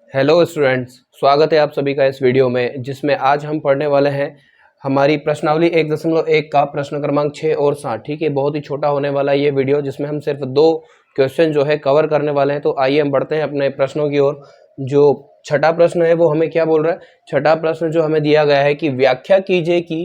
Hello students, स्वागत है आप सभी का इस वीडियो में जिसमें आज हम पढ़ने वाले हैं हमारी प्रश्नावली 1.1 का प्रश्न क्रमांक 6 और 7। ठीक है, बहुत ही छोटा होने वाला है ये वीडियो जिसमें हम सिर्फ 2 क्वेश्चन जो है कवर करने वाले हैं। तो आइए हम बढ़ते हैं अपने प्रश्नों की ओर। जो छठा प्रश्न है वो हमें क्या बोल रहा है? छठा प्रश्न जो हमें दिया गया है कि व्याख्या कीजिए कि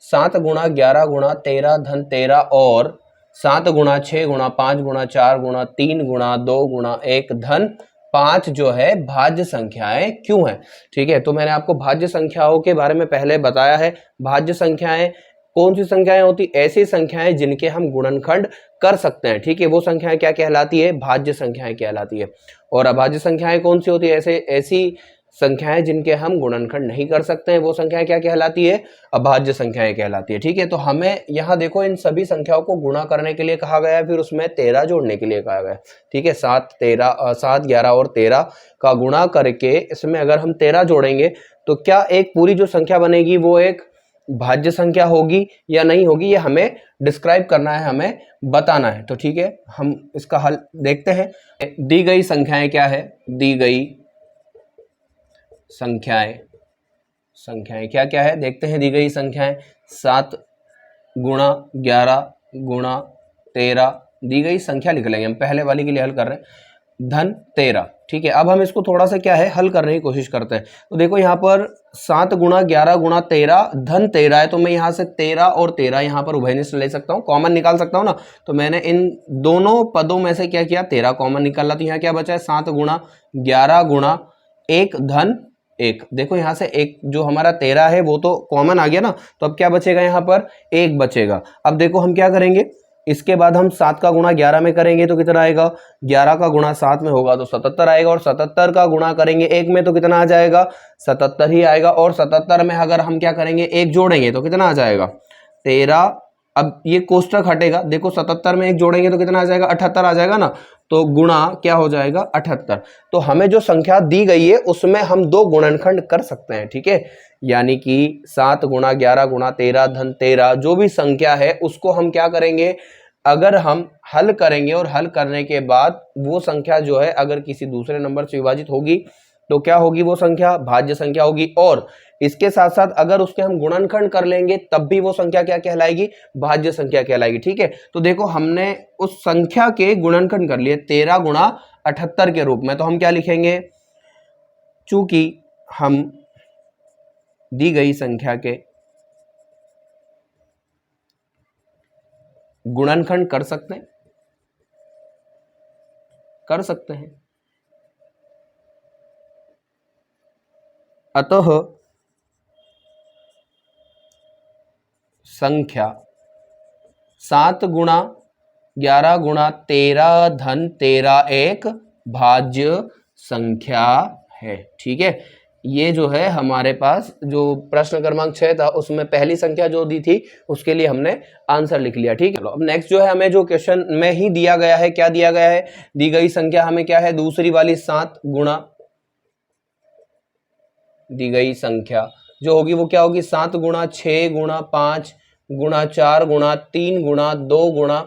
7 गुणा 11 गुणा 13 धन 13 और 7 गुणा 6 गुणा 5 गुणा 4 गुणा 3 गुणा 2 गुणा 1 धन 5 जो है भाज्य संख्याएं क्यों है। ठीक है, तो मैंने आपको भाज्य संख्याओं के बारे में पहले बताया है। भाज्य संख्याएं कौन सी संख्याएं होती? ऐसी संख्याएं जिनके हम गुणनखंड कर सकते हैं। ठीक है, वो संख्याएं क्या कहलाती है? भाज्य संख्याएं कहलाती है। और अभाज्य संख्याएं कौन सी होती है? ऐसी संख्याएं जिनके हम गुणनखंड नहीं कर सकते हैं, वो संख्याएं क्या कहलाती है? अभाज्य संख्याएं कहलाती है। ठीक है, तो हमें यहाँ देखो इन सभी संख्याओं को गुणा करने के लिए कहा गया है, फिर उसमें 13 जोड़ने के लिए कहा गया है। ठीक है, 7 11 और 13 का गुणा करके इसमें अगर हम 13 जोड़ेंगे तो क्या एक पूरी जो संख्या बनेगी वो एक भाज्य संख्या होगी या नहीं होगी, ये हमें डिस्क्राइब करना है, हमें बताना है। तो ठीक है, हम इसका हल देखते हैं। दी गई संख्याएं क्या है? दी गई संख्याएं क्या क्या है देखते हैं। दी गई संख्याएं 7 गुणा 11 गुणा 13, दी गई संख्या लिख लेंगे हम, पहले वाली के लिए हल कर रहे हैं, धन 13। ठीक है, अब हम इसको थोड़ा सा क्या है हल करने की कोशिश करते हैं। तो देखो यहाँ पर 7 गुणा 11 गुणा 13 धन 13 है, तो मैं यहाँ से 13 और 13 यहाँ पर उभयनिष्ठ ले सकता हूँ, कॉमन निकाल सकता हूँ ना। तो मैंने इन दोनों पदों में से क्या किया? 13 कॉमन निकाला, तो यहाँ क्या बचा है? 7 गुणा 11 गुणा 1 धन 1। देखो यहाँ से एक जो हमारा 13 है वो तो कॉमन आ गया ना, तो अब क्या बचेगा? यहाँ पर 1 बचेगा। अब देखो हम क्या करेंगे, इसके बाद हम 7 का गुणा 11 में करेंगे तो कितना आएगा? 11 का गुणा 7 में होगा तो 77 आएगा, और 77 का गुणा करेंगे 1 में तो कितना आ जाएगा? 77 ही आएगा। और 77 में अगर हम क्या करेंगे? 1 जोड़ेंगे तो कितना आ जाएगा? 13। अब ये कोष्टक हटेगा, देखो 77 में 1 जोड़ेंगे तो कितना आ जाएगा? 78 आ जाएगा ना। तो गुणा क्या हो जाएगा? 78। तो हमें जो संख्या दी गई है उसमें हम 2 गुणनखंड कर सकते हैं। ठीक है, यानी कि 7 गुणा 11 गुणा 13 धन 13 जो भी संख्या है उसको हम क्या करेंगे? अगर हम हल करेंगे और हल करने के बाद वो संख्या जो है अगर किसी दूसरे नंबर से विभाजित होगी तो क्या होगी? वो संख्या भाज्य संख्या होगी। और इसके साथ साथ अगर उसके हम गुणनखंड कर लेंगे तब भी वो संख्या क्या कहलाएगी? भाज्य संख्या कहलाएगी। ठीक है, तो देखो हमने उस संख्या के गुणनखंड कर लिए 13 गुणा 78 के रूप में, तो हम क्या लिखेंगे? चूंकि हम दी गई संख्या के गुणनखंड कर सकते हैं, अतः संख्या 7 गुणा 11 गुणा 13 धन 13 एक भाज्य संख्या है। ठीक है, ये जो है हमारे पास जो प्रश्न क्रमांक 6 था उसमें पहली संख्या जो दी थी उसके लिए हमने आंसर लिख लिया। ठीक है, अब नेक्स्ट जो है हमें जो क्वेश्चन में ही दिया गया है, क्या दिया गया है? दी गई संख्या हमें क्या है? दूसरी वाली 7 गुणा दी गई संख्या जो होगी वो क्या होगी? 7 गुणा 6 गुणा 5 गुणा 4 गुणा 3 गुणा 2 गुणा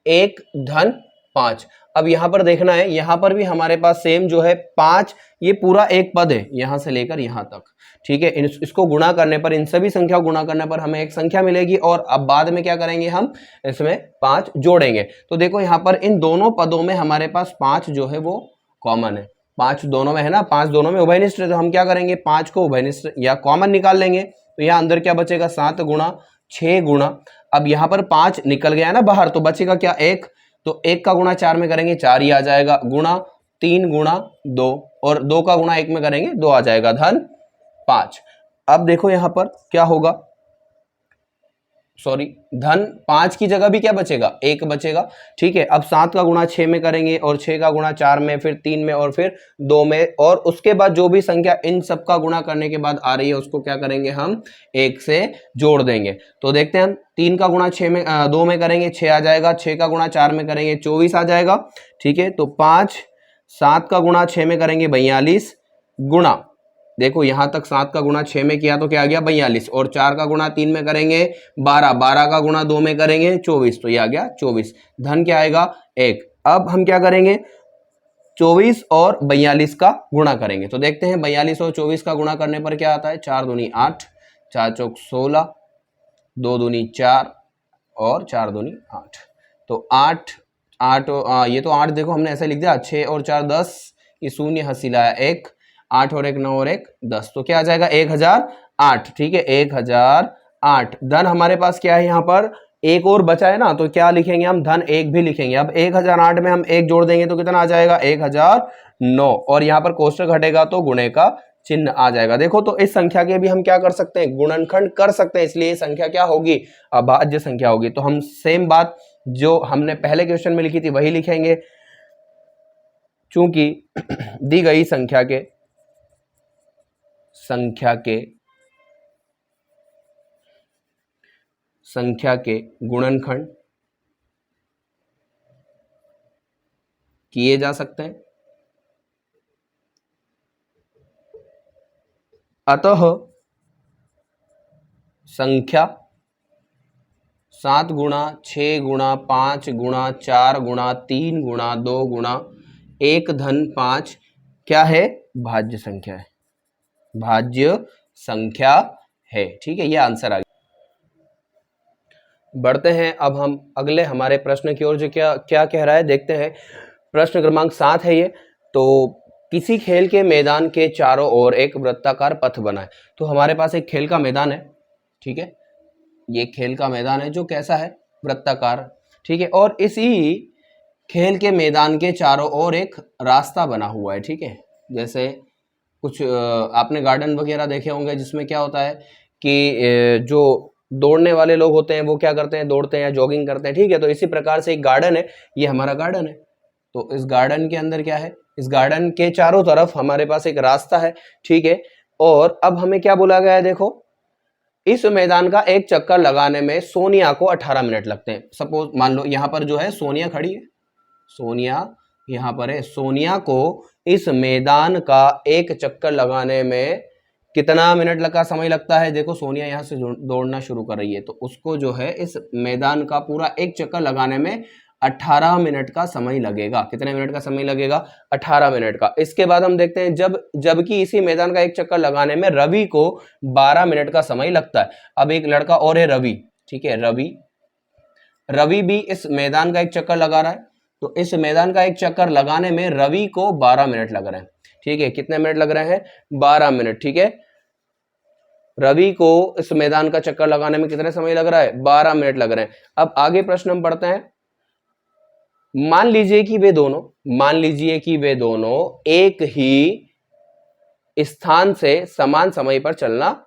1 धन 5। अब यहां पर देखना है, यहां पर भी हमारे पास सेम जो है 5, ये पूरा एक पद है यहां से लेकर यहां तक। ठीक है, इसको गुणा करने पर, इन सभी संख्या को गुणा करने पर हमें एक संख्या मिलेगी, और अब बाद में क्या करेंगे? हम इसमें 5 जोड़ेंगे। तो देखो यहां पर इन दोनों पदों में हमारे पास 5 जो है वो कॉमन है, 5 दोनों में है ना, 5 दोनों में उभयनिष्ठ है, तो हम क्या करेंगे? 5 को उभयनिष्ठ या कॉमन निकाल लेंगे। तो यहाँ अंदर क्या बचेगा? 7 गुणा 6 गुणा, अब यहाँ पर 5 निकल गया ना बाहर, तो बचेगा क्या? 1। तो 1 का गुणा 4 में करेंगे 4 ही आ जाएगा, गुणा 3 गुणा 2, और 2 का गुणा 1 में करेंगे 2 आ जाएगा, धन 5। अब देखो यहाँ पर क्या होगा? सॉरी, धन 5 की जगह भी क्या बचेगा? 1 बचेगा। ठीक है, अब 7 का गुणा 6 में करेंगे, और 6 का गुणा 4 में, फिर 3 में, और फिर 2 में, और उसके बाद जो भी संख्या इन सब का गुणा करने के बाद आ रही है उसको क्या करेंगे? हम 1 से जोड़ देंगे। तो देखते हैं हम 3 का गुणा 2 में करेंगे 6 आ जाएगा, 6 का गुणा 4 में करेंगे 24 आ जाएगा। ठीक है, तो 5, 7 का गुणा 6 में करेंगे 42 गुणा, देखो यहां तक 7 का गुणा 6 में किया तो क्या आ गया? 42, और 4 का गुणा 3 में करेंगे 12, 12 का गुणा 2 में करेंगे 24, तो ये आ गया 24, धन क्या आएगा? 1। अब हम क्या करेंगे? 24 और 42 का गुणा करेंगे। तो देखते हैं 42 और 24 का गुणा करने पर क्या आता है। 4 दूनी 8, 4 चौक 16, 2 दूनी 4 और 4 दूनी 8। तो 8 ये तो 8 देखो हमने ऐसे लिख दिया। 6 और 4 10, ये शून्य हंसी लाया 1, 8 और 1 9 और 1 10। तो क्या आ जाएगा 1008। ठीक है 1008। धन हमारे पास क्या है यहाँ पर, एक और बचा है ना, तो क्या लिखेंगे हम, धन 1 भी लिखेंगे। अब 1008 में हम 1 जोड़ देंगे तो कितना आ जाएगा 1009, और यहाँ पर कोष्टक घटेगा तो गुणे का चिन्ह आ जाएगा। देखो तो इस संख्या के भी हम क्या कर सकते हैं, गुणनखंड कर सकते हैं, इसलिए संख्या क्या होगी, अभाज्य संख्या होगी। तो हम सेम बात जो हमने पहले क्वेश्चन में लिखी थी वही लिखेंगे। चूंकि दी गई संख्या के गुणनखंड किए जा सकते हैं, अतः संख्या 7 गुणा 6 गुणा 5 गुणा 4 गुणा 3 गुणा 2 गुणा 1 धन 5 क्या है, भाज्य संख्या है, भाज्य संख्या है। ठीक है, ये आंसर आ गया। बढ़ते हैं अब हम अगले हमारे प्रश्न की ओर, जो क्या क्या कह रहा है देखते हैं। प्रश्न क्रमांक 7 है ये। तो किसी खेल के मैदान के चारों ओर एक वृत्ताकार पथ बना है। तो हमारे पास एक खेल का मैदान है, ठीक है, ये खेल का मैदान है जो कैसा है, वृत्ताकार, ठीक है, और इसी खेल के मैदान के चारों ओर एक रास्ता बना हुआ है। ठीक है, जैसे कुछ आपने गार्डन वगैरह देखे होंगे जिसमें क्या होता है कि जो दौड़ने वाले लोग होते हैं वो क्या करते हैं, दौड़ते हैं या जॉगिंग करते हैं। ठीक है, तो इसी प्रकार से एक गार्डन है, ये हमारा गार्डन है। तो इस गार्डन के अंदर क्या है, इस गार्डन के चारों तरफ हमारे पास एक रास्ता है। ठीक है, और अब हमें क्या बोला गया है, देखो इस मैदान का एक चक्कर लगाने में सोनिया को 18 मिनट लगते हैं। सपोज मान लो यहाँ पर जो है सोनिया खड़ी है, सोनिया यहाँ पर है, सोनिया को इस मैदान का एक चक्कर लगाने में कितना मिनट का समय लगता है। देखो सोनिया यहाँ से दौड़ना शुरू कर रही है, तो उसको जो है इस मैदान का पूरा एक चक्कर लगाने में 18 मिनट का समय लगेगा। कितने मिनट का समय लगेगा, 18 मिनट का। इसके बाद हम देखते हैं जबकि इसी मैदान का एक चक्कर लगाने में रवि को 12 मिनट का समय लगता है। अब एक लड़का और है रवि, ठीक है, रवि भी इस मैदान का एक चक्कर लगा रहा है। तो इस मैदान का एक चक्कर लगाने में रवि को 12 मिनट लग रहे हैं। ठीक है, कितने मिनट लग रहे हैं, 12 मिनट। ठीक है, रवि को इस मैदान का चक्कर लगाने में कितने समय लग रहा है, 12 मिनट लग रहे हैं। अब आगे प्रश्न हम पढ़ते हैं। मान लीजिए कि वे दोनों एक ही स्थान से समान समय पर चलना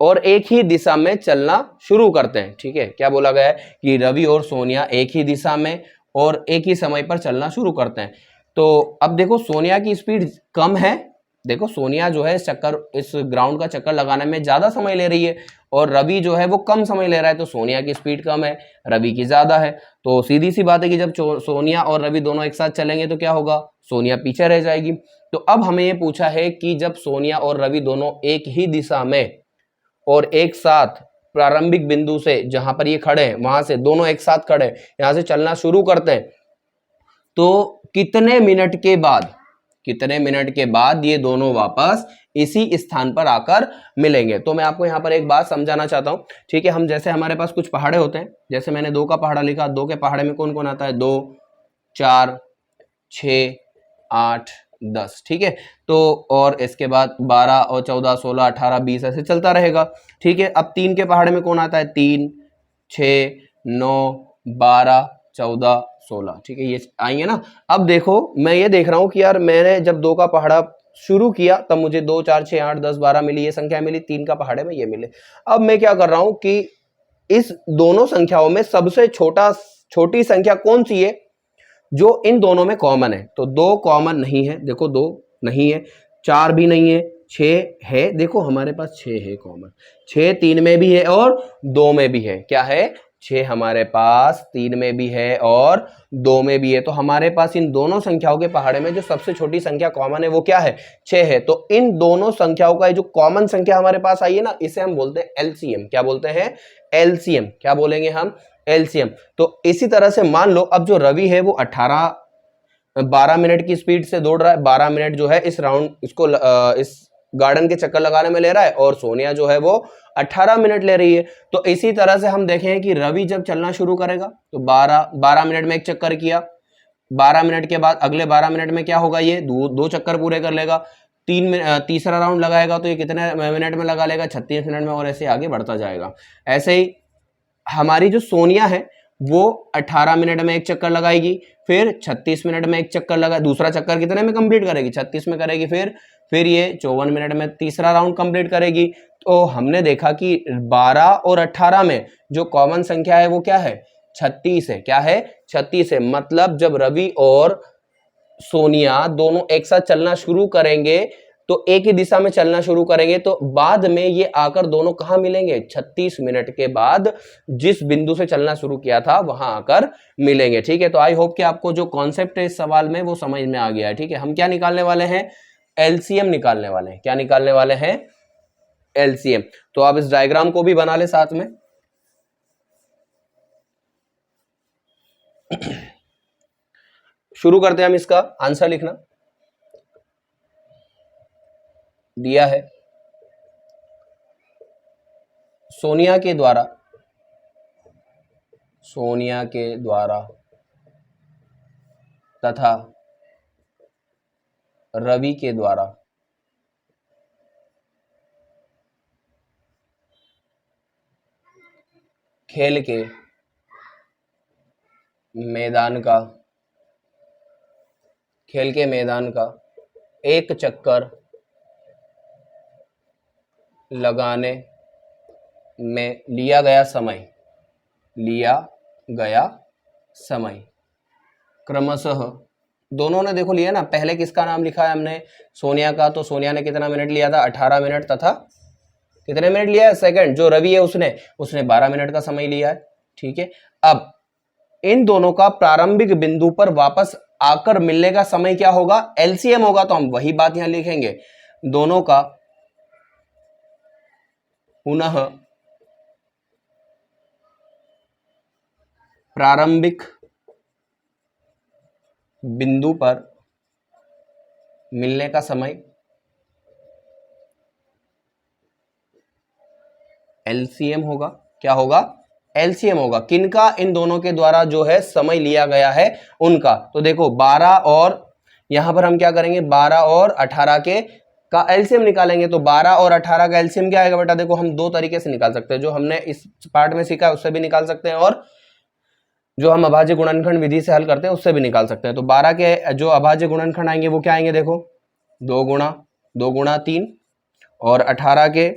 और एक ही दिशा में चलना शुरू करते हैं। ठीक है, क्या बोला गया है कि रवि और सोनिया एक ही दिशा में और एक ही समय पर चलना शुरू करते हैं। तो अब देखो सोनिया की स्पीड कम है, देखो सोनिया जो है इस ग्राउंड का चक्कर लगाने में ज्यादा समय ले रही है और रवि जो है वो कम समय ले रहा है। तो सोनिया की स्पीड कम है, रवि की ज्यादा है। तो सीधी सी बात है कि जब सोनिया और रवि दोनों एक साथ चलेंगे तो क्या होगा, सोनिया पीछे रह जाएगी। तो अब हमें ये पूछा है कि जब सोनिया और रवि दोनों एक ही दिशा में और एक साथ प्रारंभिक बिंदु से जहां पर ये खड़े हैं वहां से दोनों एक साथ खड़े हैं, यहां से चलना शुरू करते हैं, तो कितने मिनट के बाद ये दोनों वापस इसी स्थान पर आकर मिलेंगे। तो मैं आपको यहाँ पर एक बात समझाना चाहता हूँ। ठीक है, हम जैसे हमारे पास कुछ पहाड़े होते हैं, जैसे मैंने 2 का पहाड़ा लिखा, 2 के पहाड़े में कौन कौन आता है, 2 4 6 8 10। ठीक है, तो और इसके बाद 12 और 14 16 18 20 ऐसे चलता रहेगा। ठीक है, अब 3 के पहाड़े में कौन आता है, 3 6 9 12 14 16। ठीक है, ये आएंगे ना। अब देखो मैं ये देख रहा हूं कि यार मैंने जब 2 का पहाड़ा शुरू किया तब मुझे 2 4 6 8 10 12 मिली, ये संख्या मिली, 3 का पहाड़े में ये मिले। अब मैं क्या कर रहा हूं कि इस दोनों संख्याओं में सबसे छोटी संख्या कौन सी है जो इन दोनों में कॉमन है। तो 2 कॉमन नहीं है, देखो 2 नहीं है, 4 भी नहीं है, 6 है, देखो हमारे पास 6 है कॉमन, 6 3 में भी है और 2 में भी है। क्या है, 6 हमारे पास 3 में भी है और 2 में भी है। तो हमारे पास इन दोनों संख्याओं के पहाड़े में जो सबसे छोटी संख्या कॉमन है वो क्या है, 6 है। तो इन दोनों संख्याओं का जो कॉमन संख्या हमारे पास आई है ना, इसे हम बोलते हैं एलसीएम। क्या बोलते हैं, एलसीएम। क्या बोलेंगे हम, एलसीएम। तो इसी तरह से मान लो अब जो रवि है वो 18 12 मिनट की स्पीड से दौड़ रहा है, 12 मिनट जो है इस राउंड इसको इस गार्डन के चक्कर लगाने में ले रहा है, और सोनिया जो है वो 18 मिनट ले रही है। तो इसी तरह से हम देखें कि रवि जब चलना शुरू करेगा तो 12 मिनट में एक चक्कर किया, 12 मिनट के बाद अगले 12 मिनट में क्या होगा, ये दो चक्कर पूरे कर लेगा, तीसरा राउंड लगाएगा तो ये कितने मिनट में लगा लेगा, 36 मिनट में, और ऐसे आगे बढ़ता जाएगा। ऐसे ही हमारी जो सोनिया है वो 18 मिनट में एक चक्कर लगाएगी, फिर 36 मिनट में एक चक्कर लगा, दूसरा चक्कर कितने में कंप्लीट करेगी, 36 में करेगी, फिर ये 54 मिनट में तीसरा राउंड कंप्लीट करेगी। तो हमने देखा कि 12 और 18 में जो कॉमन संख्या है वो क्या है, 36 है। क्या है, 36 है। मतलब जब रवि और सोनिया दोनों एक साथ चलना शुरू करेंगे तो एक ही दिशा में चलना शुरू करेंगे, तो बाद में ये आकर दोनों कहां मिलेंगे, 36 मिनट के बाद जिस बिंदु से चलना शुरू किया था वहां आकर मिलेंगे। ठीक है, तो आई होप कि आपको जो कॉन्सेप्ट है इस सवाल में वो समझ में आ गया है। ठीक है, हम क्या निकालने वाले हैं, एलसीएम निकालने वाले हैं। क्या निकालने वाले हैं, एलसीएम। तो आप इस डायग्राम को भी बना ले साथ में। शुरू करते हैं हम इसका आंसर लिखना। दिया है सोनिया के द्वारा तथा रवि के द्वारा खेल के मैदान का एक चक्कर लगाने में लिया गया समय क्रमशः, दोनों ने देखो लिया ना, पहले किसका नाम लिखा है हमने, सोनिया का, तो सोनिया ने कितना मिनट लिया था, 18 मिनट, तथा कितने मिनट लिया है, सेकंड, जो रवि है उसने 12 मिनट का समय लिया है। ठीक है, अब इन दोनों का प्रारंभिक बिंदु पर वापस आकर मिलने का समय क्या होगा, एलसीएम होगा। तो हम वही बात यहां लिखेंगे, दोनों का पुनः प्रारंभिक बिंदु पर मिलने का समय एलसीएम होगा। क्या होगा, एलसीएम होगा। किनका, इन दोनों के द्वारा जो है समय लिया गया है उनका। तो देखो 12 और यहां पर हम क्या करेंगे, 12 और 18 का एलसीएम निकालेंगे। तो 12 और 18 का एलसीएम क्या आएगा बेटा, देखो हम दो तरीके से निकाल सकते हैं, जो हमने इस पार्ट में सीखा है उससे भी निकाल सकते हैं, और जो हम अभाज्य गुणनखंड विधि से हल करते हैं उससे भी निकाल सकते हैं। तो 12 के जो अभाज्य गुणनखंड आएंगे वो क्या आएंगे, देखो 2 गुणा 3, और 18 के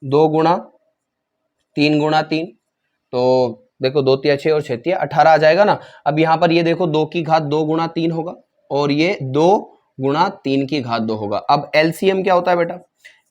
2 गुणा 3 गुणा 3, तो देखो 2 तिया 6 और 6 तिया 18 आ जाएगा ना। अब यहाँ पर ये देखो 2 की घात 2 गुणा 3 होगा, और ये 2 गुणा 3 की घात 2 होगा। अब एलसीएम क्या होता है बेटा,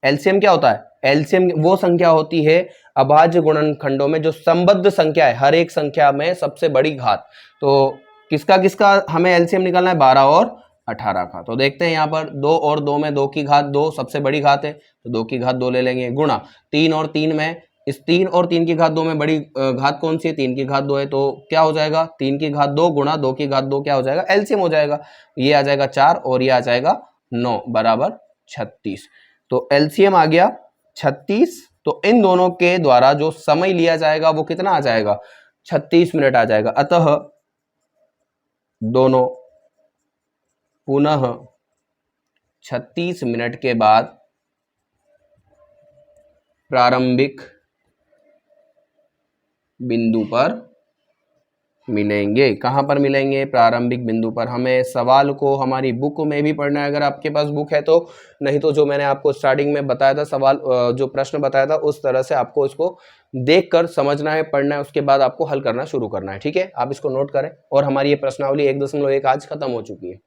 एलसीएम क्या होता है, एलसीएम वो संख्या होती है अभाज्य गुणनखंडों में जो संबद्ध संख्या है, हर एक संख्या में सबसे बड़ी घात। तो किसका हमें एलसीएम निकालना है, 12 और 18 का। तो देखते हैं यहाँ पर 2 और 2 में 2 की घात 2 सबसे बड़ी घात है, तो 2 की घात 2 ले लेंगे, गुणा 3 और 3 में, इस 3 और 3 की घात 2 में बड़ी घात कौन सी है, 3 की घात 2 है, तो क्या हो जाएगा, 3 की घात 2 गुणा 2 की घात 2 क्या हो जाएगा, एलसीएम हो जाएगा। ये आ जाएगा 4 और ये आ जाएगा 9 बराबर 36। तो एलसीएम आ गया 36। तो इन दोनों के द्वारा जो समय लिया जाएगा वो कितना आ जाएगा, 36 मिनट आ जाएगा। अतः दोनों पुनः 36 मिनट के बाद प्रारंभिक बिंदु पर मिलेंगे। कहां पर मिलेंगे, प्रारंभिक बिंदु पर। हमें सवाल को हमारी बुक में भी पढ़ना है अगर आपके पास बुक है तो, नहीं तो जो मैंने आपको स्टार्टिंग में बताया था सवाल, जो प्रश्न बताया था उस तरह से आपको इसको देखकर समझना है, पढ़ना है, उसके बाद आपको हल करना शुरू करना है। ठीक है, आप इसको नोट करें। और हमारी ये प्रश्नावली 1.1 आज खत्म हो चुकी है।